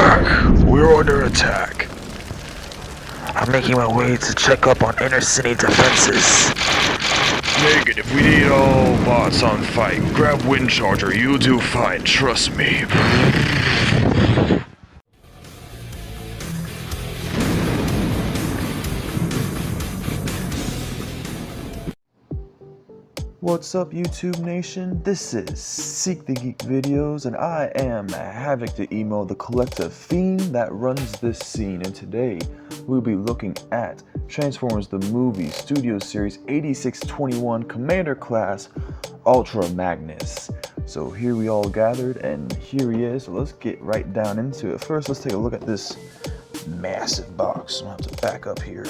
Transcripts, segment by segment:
attack! We're under attack. I'm making my way to check up on inner city defenses. Negative, we need all bots on fight. Grab Wind Charger, you'll do fine, trust me. What's up, YouTube Nation? This is Seek the Geek Videos, and I am Havoc the Emo, the collective fiend that runs this scene. And today, we'll be looking at Transformers the Movie Studio Series 8621 Commander Class Ultra Magnus. So here we all gathered, and here he is. So let's get right down into it. First, let's take a look at this massive box. I'm gonna have to back up here.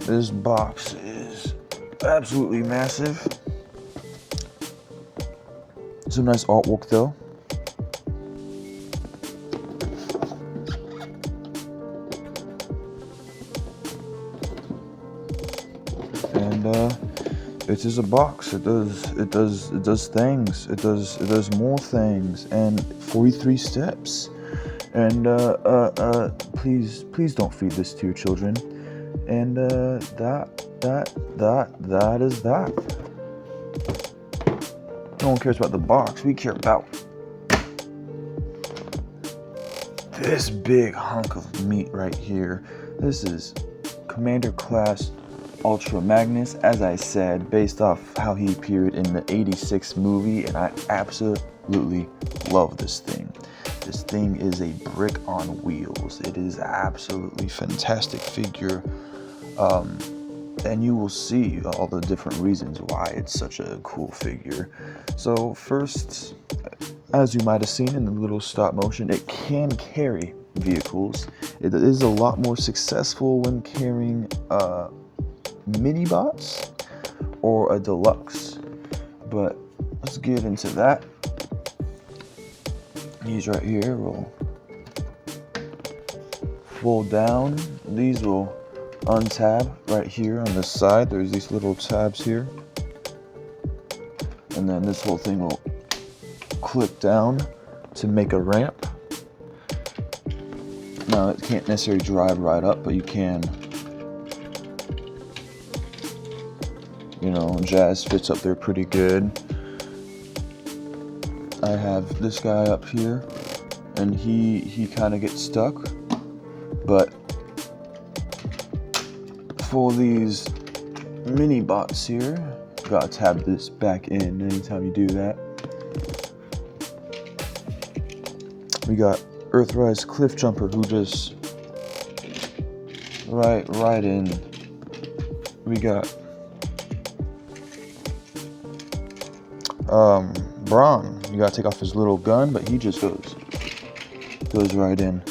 This box is absolutely massive. Some nice artwork though. And it is a box. It does things. It does more things, and 43 steps. And please don't feed this to your children. And that is that. No one cares about the box. We care about this big hunk of meat right here. This is Commander Class Ultra Magnus, as I said, based off how he appeared in the 86 movie, and I absolutely love this thing. This thing is a brick on wheels. It is absolutely fantastic figure. And you will see all the different reasons why it's such a cool figure. So first, as you might have seen in the little stop motion, it can carry vehicles. It is a lot more successful when carrying mini bots or a deluxe. But let's get into that. These right here will fold down. These will untab right here on this side. There's these little tabs here, and then this whole thing will clip down to make a ramp. Now it can't necessarily drive right up, but you can, you know, Jazz fits up there pretty good. I have this guy up here, and he kind of gets stuck, but for these mini bots here, gotta tab this back in anytime you do that. We got Earthrise Cliff Jumper, who just right in. We got Braun. You gotta take off his little gun, but he just goes right in.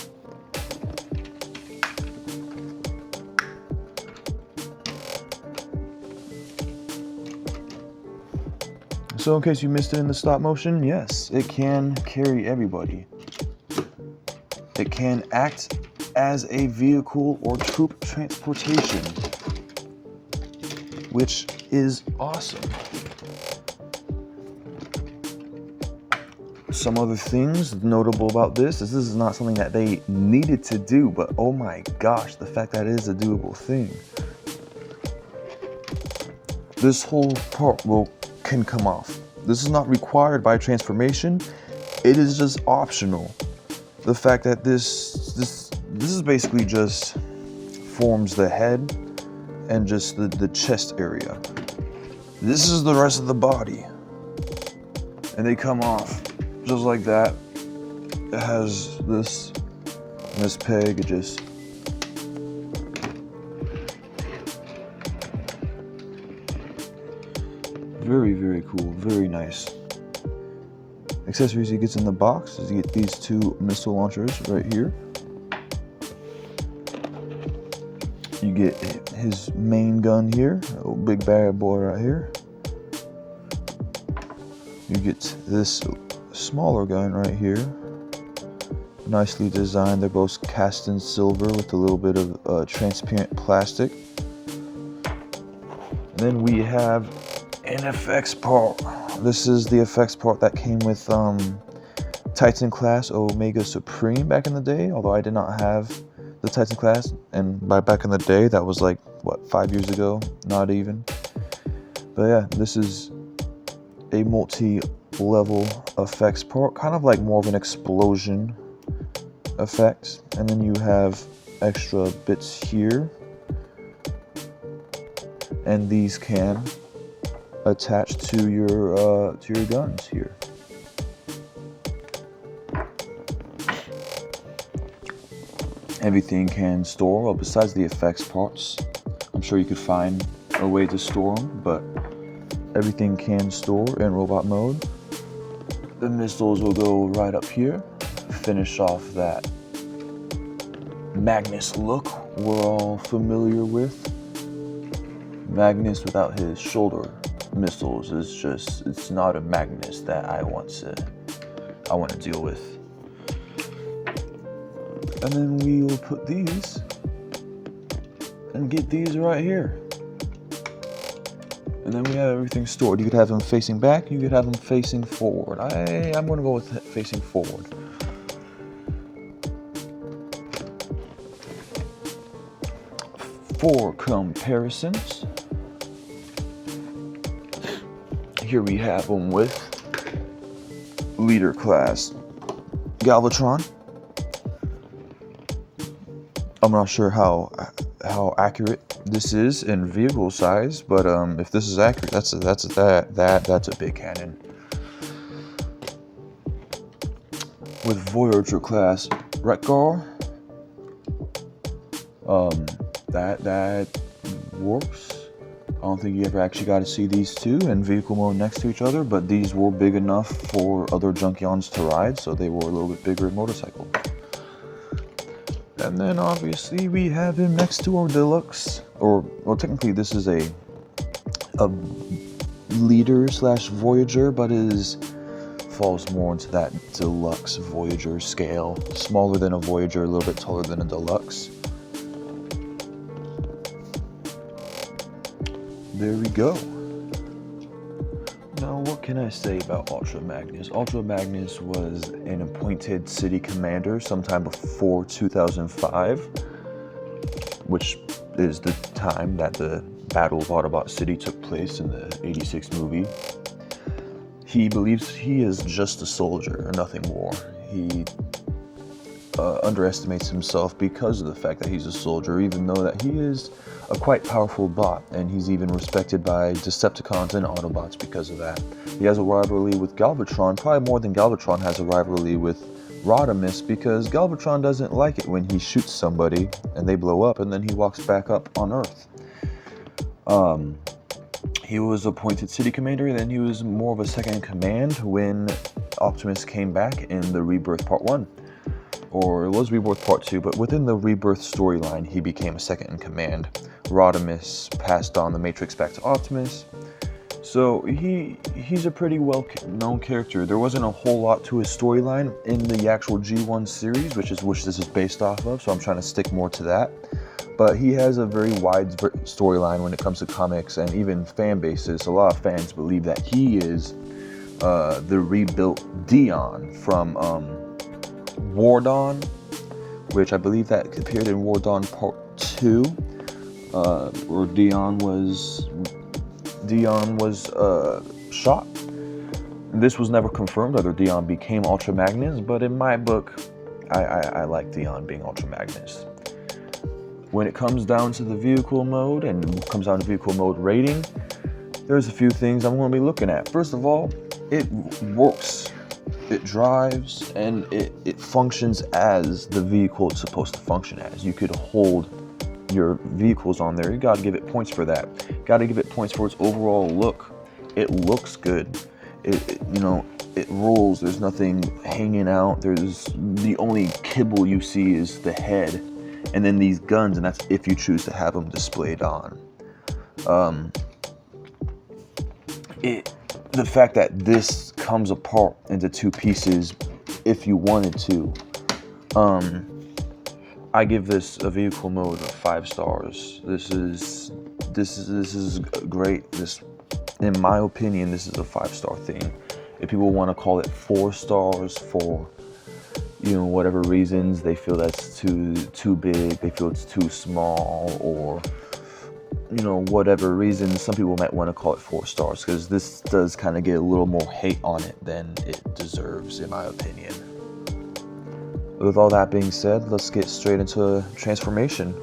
So in case you missed it in the stop motion, yes, it can carry everybody. It can act as a vehicle or troop transportation, which is awesome. Some other things notable about this is not something that they needed to do, but oh my gosh, the fact that it is a doable thing. This whole part can come off. This is not required by transformation. It is just optional. The fact that this is basically just forms the head and just the chest area. This is the rest of the body, and they come off just like that. It has this peg. It just very cool, very nice. Accessories he gets in the box is you get these two missile launchers right here. You get his main gun here, a big bad boy right here. You get this smaller gun right here, nicely designed. They're both cast in silver with a little bit of transparent plastic. And then we have an effects part. This is the effects part that came with Titan class Omega Supreme back in the day, although I did not have the Titan class, and by back in the day, that was like, what, 5 years ago? Not even. But yeah, this is a multi-level effects part, kind of like more of an explosion effect. And then you have extra bits here, and these can attach to your guns here. Everything can store, well, besides the effects parts. I'm sure you could find a way to store them, but everything can store in robot mode. The missiles will go right up here, finish off that Magnus look we're all familiar with. Magnus without his shoulder missiles is just, it's not a Magnus that I want to deal with. And then we will put these and get these right here. And then we have everything stored. You could have them facing back, you could have them facing forward. I'm gonna go with facing forward. For comparisons, here we have them with leader class Galvatron. I'm not sure how accurate this is in vehicle size, but if this is accurate, that's a big cannon. With Voyager class Wreck-Gar, that works. I don't think you ever actually got to see these two in vehicle mode next to each other, but these were big enough for other Junkions to ride, so they were a little bit bigger motorcycle. And then obviously we have him next to our deluxe, or well, technically this is a leader slash Voyager, but falls more into that deluxe Voyager scale. Smaller than a Voyager, a little bit taller than a deluxe. There we go. Now, what can I say about Ultra Magnus? Ultra Magnus was an appointed city commander sometime before 2005, which is the time that the Battle of Autobot City took place in the '86 movie. He believes he is just a soldier, nothing more. He underestimates himself because of the fact that he's a soldier, even though that he is a quite powerful bot, and he's even respected by Decepticons and Autobots because of that. He has a rivalry with Galvatron, probably more than Galvatron has a rivalry with Rodimus, because Galvatron doesn't like it when he shoots somebody and they blow up and then he walks back up on Earth. He was appointed city commander, and then he was more of a second in command when Optimus came back in the Rebirth Part 1. Or it was Rebirth Part 2, but within the Rebirth storyline, he became a second in command. Rodimus passed on the Matrix back to Optimus. So he's a pretty well-known character. There wasn't a whole lot to his storyline in the actual G1 series, which this is based off of, so I'm trying to stick more to that. But he has a very wide storyline when it comes to comics and even fan bases. A lot of fans believe that he is the rebuilt Dion from War Dawn, which I believe that appeared in War Dawn Part 2, where Dion was shot. This was never confirmed whether Dion became Ultra Magnus, but in my book, I like Dion being Ultra Magnus. When it comes down to the vehicle mode and comes down to vehicle mode rating, there's a few things I'm going to be looking at. First of all, it works. It drives, and it functions as the vehicle it's supposed to function as. You could hold your vehicles on there. You got to give it points for that. Got to give it points for its overall look. It looks good. It rolls. There's nothing hanging out. The only kibble you see is the head, and then these guns, and that's if you choose to have them displayed on. The fact that this comes apart into two pieces, if you wanted to, I give this a vehicle mode of 5 stars. This is great. In my opinion, this is a 5-star thing. If people want to call it 4 stars for, whatever reasons, they feel that's too big, they feel it's too small, or whatever reasons, some people might want to call it 4 stars, because this does kind of get a little more hate on it than it deserves, in my opinion. With all that being said, let's get straight into transformation.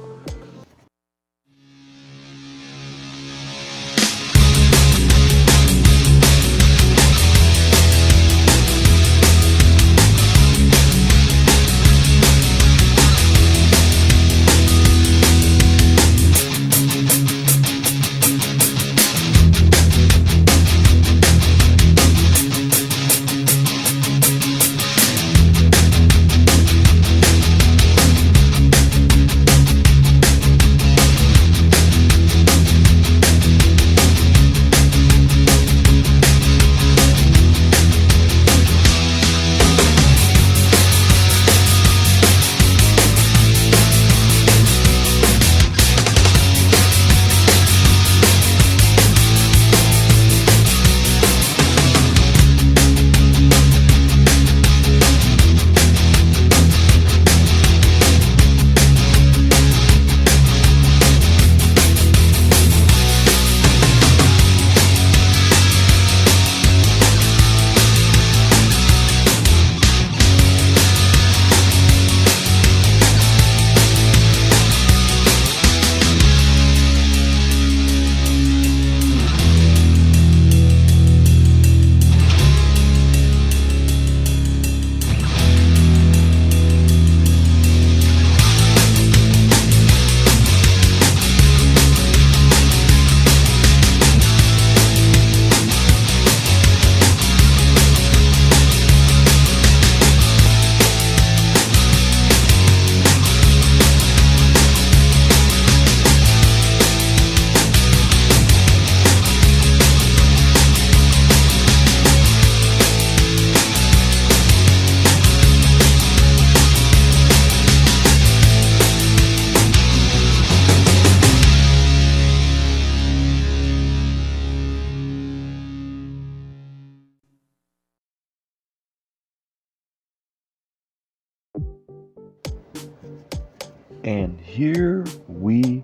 And here we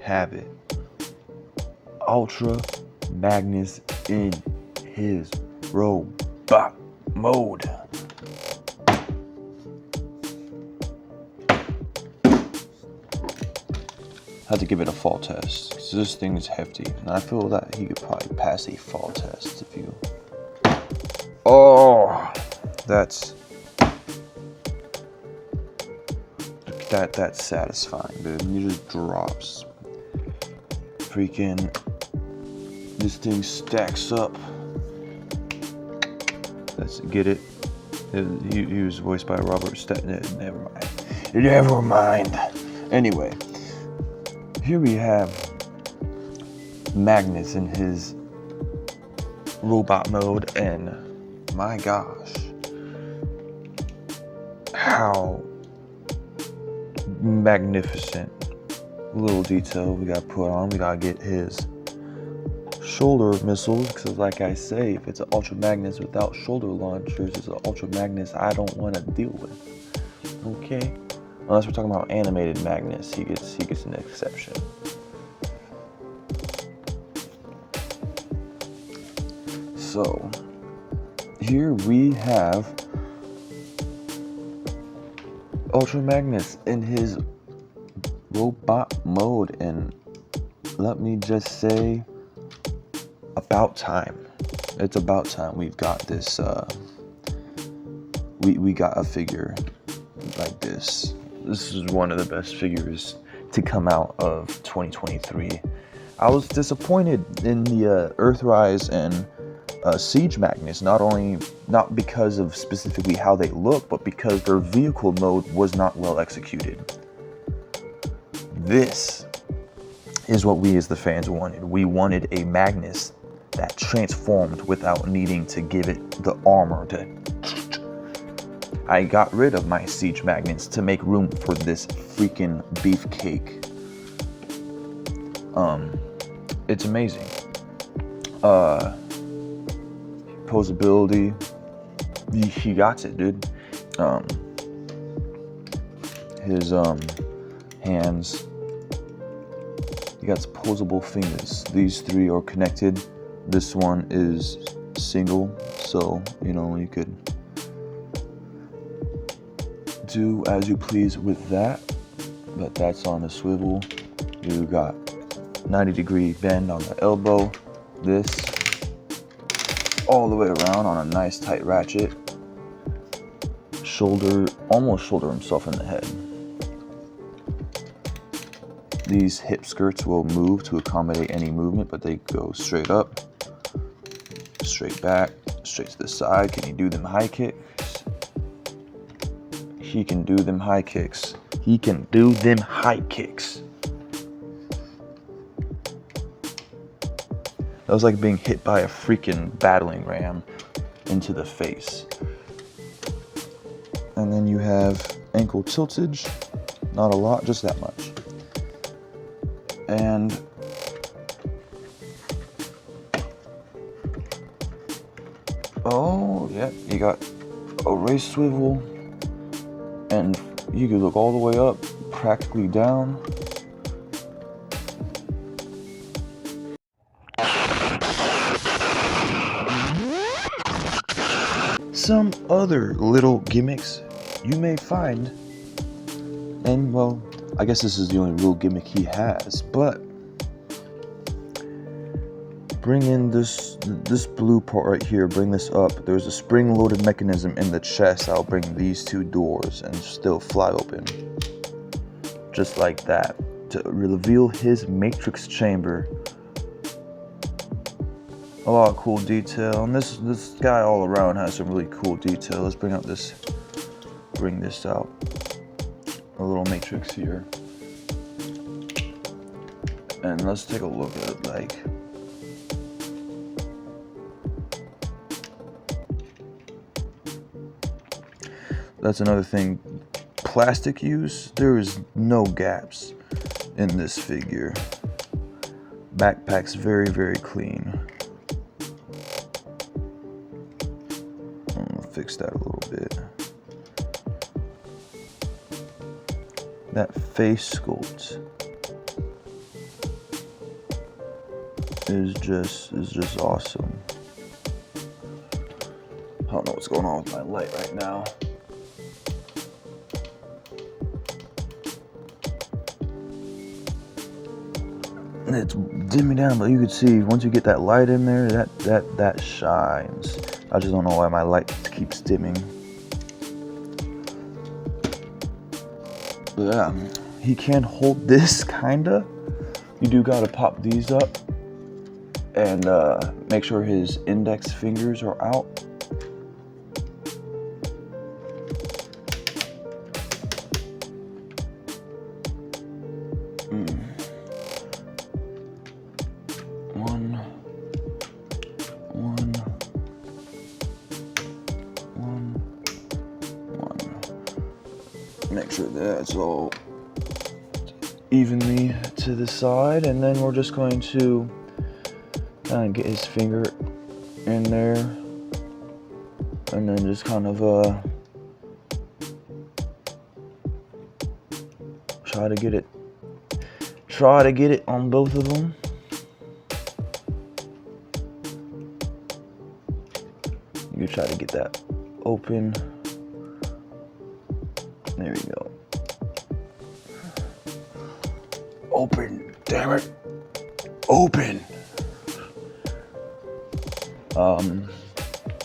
have it. Ultra Magnus in his robot mode. Had to give it a fall test, because this thing is hefty, and I feel that he could probably pass a fall test if you... Oh, that's satisfying, dude. He just drops. Freaking, this thing stacks up. Let's get it. He was voiced by Robert Never mind. Anyway, here we have Magnus in his robot mode, and my gosh, how magnificent. Little detail we gotta put on. We gotta get his shoulder missiles, because like I say, if it's an Ultra Magnus without shoulder launchers, it's an Ultra Magnus I don't want to deal with. Okay, unless we're talking about animated Magnus, he gets an exception. So here we have Ultra Magnus in his robot mode, and let me just say, about time. It's about time we've got this. We got a figure like this. This is one of the best figures to come out of 2023. I was disappointed in the Earthrise and Siege Magnus, not because of specifically how they look, but because their vehicle mode was not well executed. This is what we as the fans wanted. We wanted a Magnus that transformed without needing to give it the armor to... I got rid of my Siege Magnus to make room for this freaking beefcake. It's amazing. posability. He got it, dude. His hands. He got posable fingers. These three are connected. This one is single, so you know you could do as you please with that. But that's on a swivel. You got 90-degree bend on the elbow. This all the way around on a nice tight ratchet. Almost shoulder himself in the head. These hip skirts will move to accommodate any movement, but they go straight up, straight back, straight to the side. Can he do them high kicks? He can do them high kicks. He can do them high kicks. That was like being hit by a freaking battering ram into the face. And then you have ankle tiltage, not a lot, just that much. And oh yeah, you got a race swivel, and you can look all the way up, practically down. Some other little gimmicks you may find, and well, I guess this is the only real gimmick he has, but bring in this blue part right here, bring this up. There's a spring-loaded mechanism in the chest. I'll bring these two doors and still fly open, just like that, to reveal his matrix chamber. A lot of cool detail, and this guy all around has some really cool detail. Let's bring this out. A little matrix here, and let's take a look at it. Like, that's another thing. Plastic use, there is no gaps in this figure. Backpack's very, very clean. I'm gonna fix that a little bit. That face sculpt is just awesome. I don't know what's going on with my light right now. It's dimming down, but you can see once you get that light in there, that shines. I just don't know why my light keeps dimming. But yeah, he can hold this kinda. You do gotta pop these up and make sure his index fingers are out. Make sure that's all evenly to the side, and then we're just going to kind of get his finger in there, and then just kind of try to get it on both of them. You try to get that open. There we go. Open, damn it. Open.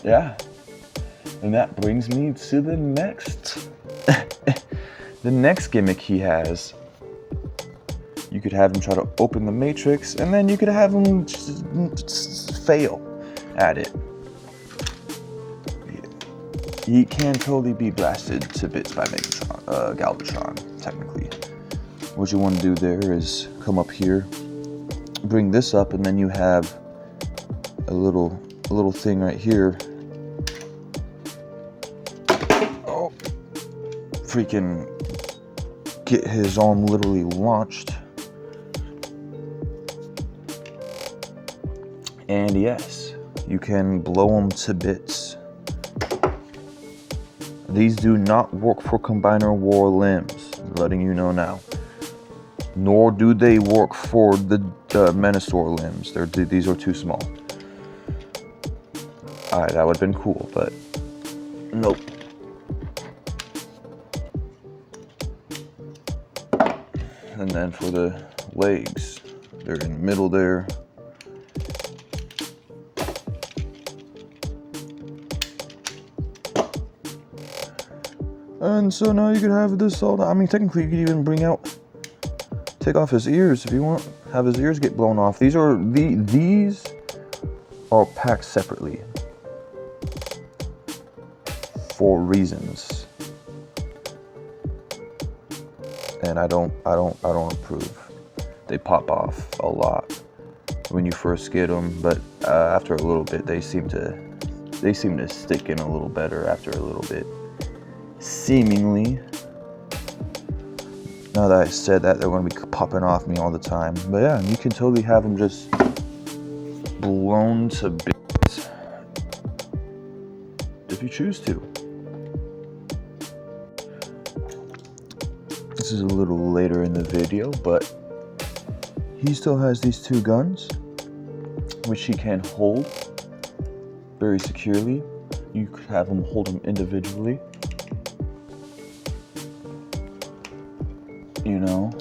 Yeah. And that brings me to the next the next gimmick he has. You could have him try to open the matrix, and then you could have him just fail at it. He can totally be blasted to bits by Galvatron, technically. What you want to do there is come up here, bring this up, and then you have a little thing right here. Oh, freaking get his arm literally launched. And yes, you can blow them to bits. These do not work for Combiner War limbs, letting you know now. Nor do they work for the Menasor limbs. These are too small. Alright, that would have been cool, but nope. And then for the legs, they're in the middle there. And so now you could have this all. I mean, technically, you could even take off his ears if you want. Have his ears get blown off. These are packed separately for reasons, and I don't approve. They pop off a lot when you first get them, but after a little bit, they seem to stick in a little better after a little bit. Seemingly. Now that I said that, they're going to be popping off me all the time. But yeah, you can totally have them just blown to bits if you choose to. This is a little later in the video, but he still has these two guns, which he can hold very securely. You could have him hold them individually. You know.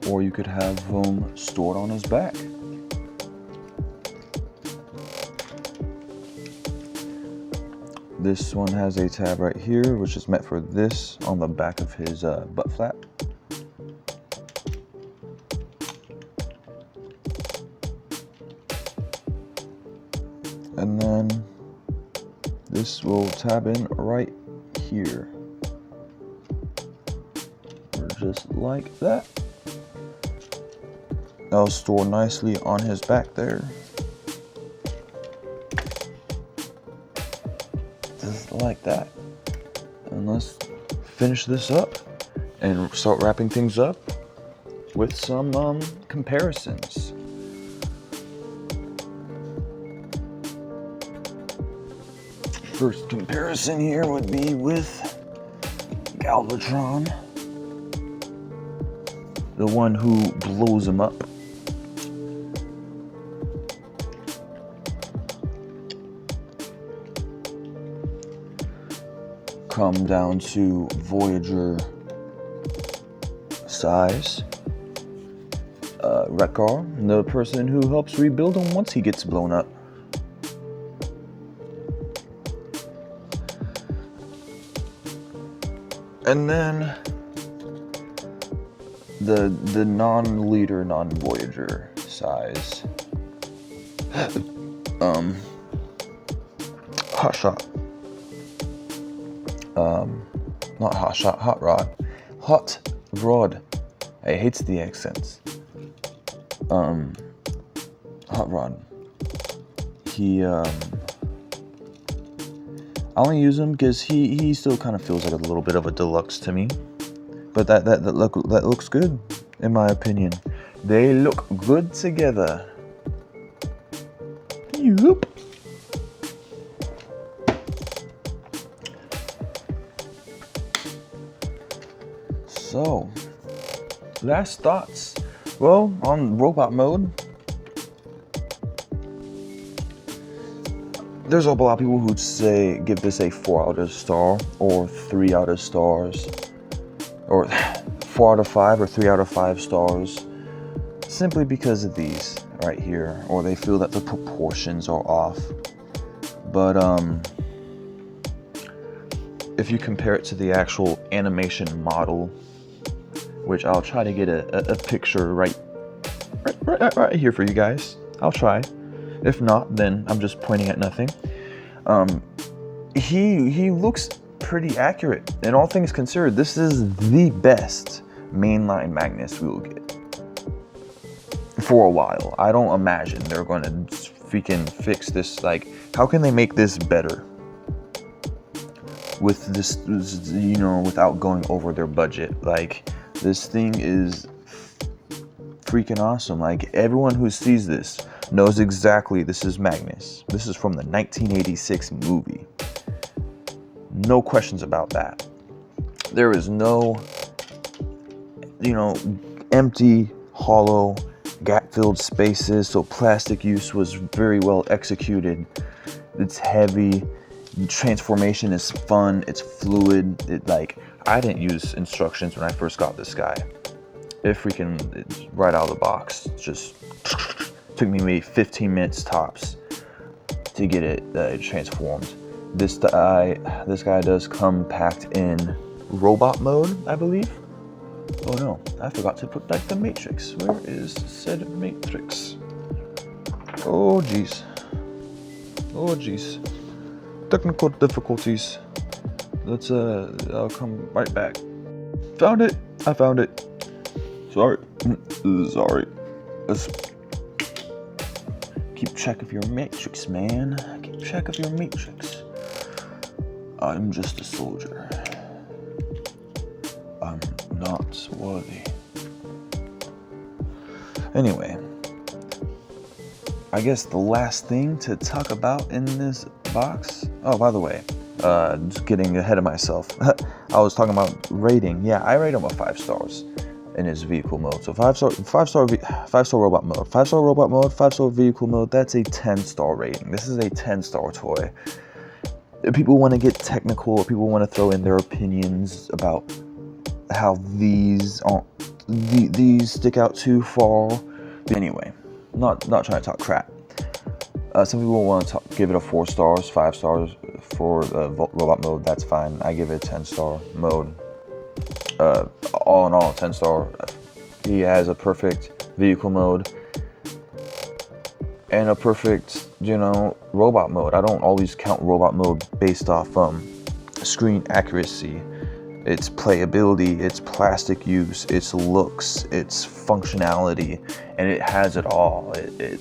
Or you could have them stored on his back. This one has a tab right here, which is meant for this on the back of his butt flap. And then this will tab in right here, or just like that. That'll store nicely on his back there. Just like that. And let's finish this up and start wrapping things up with some comparisons. First comparison here would be with Galvatron, the one who blows him up. Come down to Voyager size. Wreckar, the person who helps rebuild him once he gets blown up. And then the non-leader, non-Voyager size. Hot Shot. Not Hot Shot, Hot Rod. Hot Rod. I hates the accents. Hot Rod. He I only use him because he still kind of feels like a little bit of a deluxe to me, but that looks good in my opinion. They look good together. Yup. So, last thoughts. Well, on robot mode, there's a lot of people who'd say give this a 4 out of star or 3 out of stars, or 4 out of 5 or 3 out of 5 stars, simply because of these right here, or they feel that the proportions are off. But if you compare it to the actual animation model, which I'll try to get a picture right here for you guys. I'll try. If not, then I'm just pointing at nothing. He looks pretty accurate. In all things considered, this is the best mainline Magnus we will get for a while. I don't imagine they're going to freaking fix this. Like, how can they make this better? with this, without going over their budget. Like, this thing is freaking awesome. Like, everyone who sees this knows exactly this is Magnus. This is from the 1986 movie. No questions about that. There is no, empty, hollow, gap-filled spaces. So plastic use was very well executed. It's heavy. Transformation is fun. It's fluid. I didn't use instructions when I first got this guy. It's right out of the box. Just took me maybe 15 minutes tops to get it transformed. This guy does come packed in robot mode, I believe. Oh no, I forgot to put back the matrix. Where is said matrix? Oh jeez. Technical difficulties. I'll come right back. Found it. I found it. Sorry. Let's keep track of your matrix, man. Keep track of your matrix. I'm just a soldier. I'm not worthy. Anyway, I guess the last thing to talk about in this box. Oh, by the way, just getting ahead of myself. I was talking about rating. Yeah, I rate him a 5 stars in his vehicle mode. So 5-star robot mode, 5-star robot mode, 5-star vehicle mode. That's a 10-star rating. This is a 10-star toy. If people want to get technical, or people want to throw in their opinions about how these stick out too far. Anyway, not trying to talk crap. Some people want to give it a 4 stars, 5 stars for robot mode. That's fine. I give it a 10-star mode. All in all, 10-star. He has a perfect vehicle mode and a perfect, robot mode. I don't always count robot mode based off screen accuracy. It's playability, it's plastic use, it's looks, it's functionality, and it has it all. It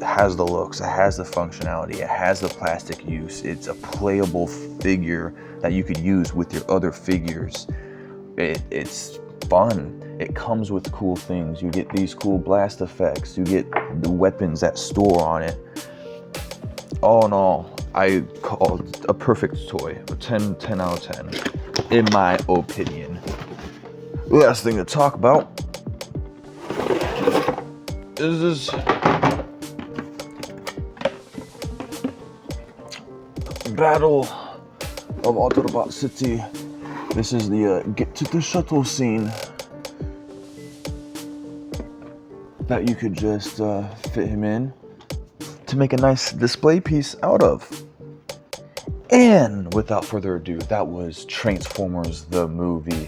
has the looks, it has the functionality, it has the plastic use. It's a playable figure that you could use with your other figures. It's fun. It comes with cool things. You get these cool blast effects. You get the weapons that store on it. All in all, I call it a perfect toy. A 10 out of 10, in my opinion. Last thing to talk about is this Battle of Autobot City. This is the get to the shuttle scene that you could just fit him in to make a nice display piece out of. And without further ado, that was Transformers the movie,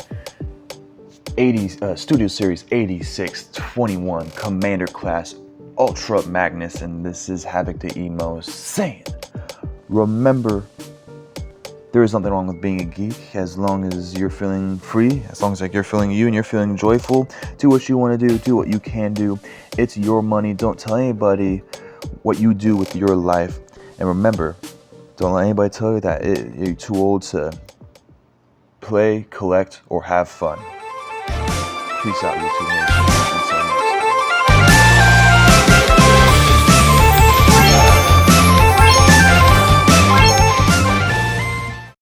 Studio Series 8621 Commander Class Ultra Magnus, and this is Havoc the Emo saying, remember, there is nothing wrong with being a geek as long as you're feeling free, as long as you're feeling you and you're feeling joyful. Do what you want to do what you can do. It's your money. Don't tell anybody what you do with your life. And remember, don't let anybody tell you that you're too old to play, collect, or have fun. Peace out, YouTube Nation.